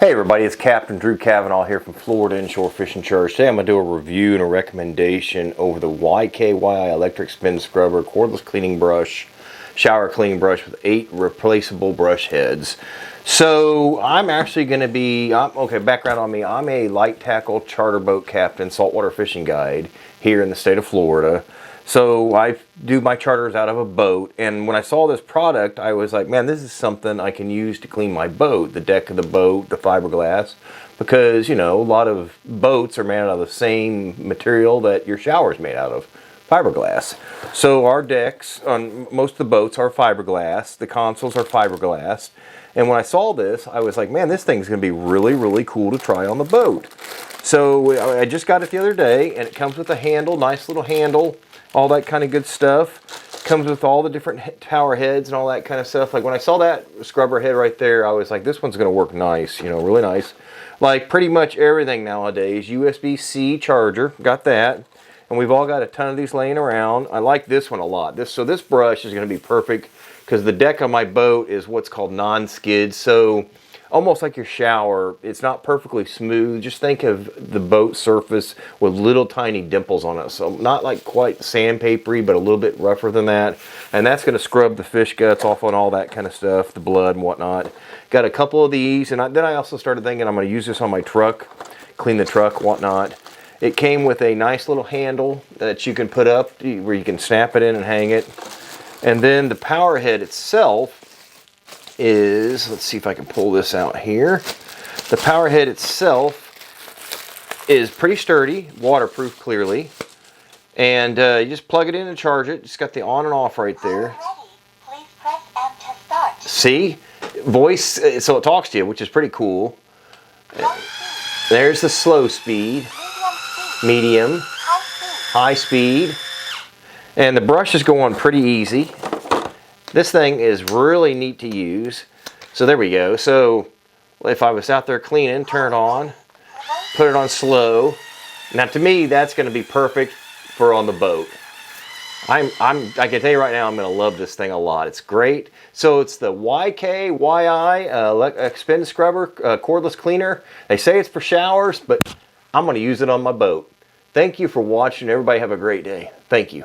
Hey everybody, it's Captain Drew Cavanaugh here from Florida Inshore Fishing Church. Today I'm going to do a review and a recommendation over the YKYI electric spin scrubber cordless cleaning brush, shower cleaning brush with 8 replaceable brush heads. So I'm actually going to be, okay, background on me, I'm a light tackle charter boat captain, saltwater fishing guide here in the state of Florida. So I do my charters out of a boat, and when I saw this product, I was like, man, this is something I can use to clean my boat, the deck of the boat, the fiberglass, because, you know, a lot of boats are made out of the same material that your shower is made out of, fiberglass. So our decks on most of the boats are fiberglass, the consoles are fiberglass, and when I saw this, I was like, man, this thing's going to be really, really cool to try on the boat. So I just got it the other day, and it comes with a handle, nice little handle, all that kind of good stuff. Comes with all the different tower heads and all that kind of stuff. Like when I saw that scrubber head right there, I was like, this one's going to work nice, you know, really nice. Like pretty much everything nowadays. USB-C charger, got that. And we've all got a ton of these laying around. I like this one a lot. So this brush is going to be perfect because the deck on my boat is what's called non-skid. So almost like your shower, it's not perfectly smooth. Just think of the boat surface with little tiny dimples on it. So not like quite sandpapery, but a little bit rougher than that. And that's going to scrub the fish guts off on all that kind of stuff, the blood and whatnot. Got a couple of these, and then I also started thinking I'm going to use this on my truck, clean the truck, whatnot. It came with a nice little handle that you can put up where you can snap it in and hang it. And then the power head itself is, let's see if I can pull this out here. The power head itself is pretty sturdy, waterproof clearly, and you just plug it in and charge it. It's got the on and off right there. Please press M to start. See, voice, so it talks to you, which is pretty cool. There's the slow speed, medium, high speed, and the brush is going pretty easy. This thing is really neat to use. So there we go. So if I was out there cleaning, turn it on, put it on slow. Now to me, that's going to be perfect for on the boat. I can tell you right now, I'm going to love this thing a lot. It's great. So it's the YKYI spin scrubber cordless cleaner. They say it's for showers, but I'm going to use it on my boat. Thank you for watching. Everybody have a great day. Thank you.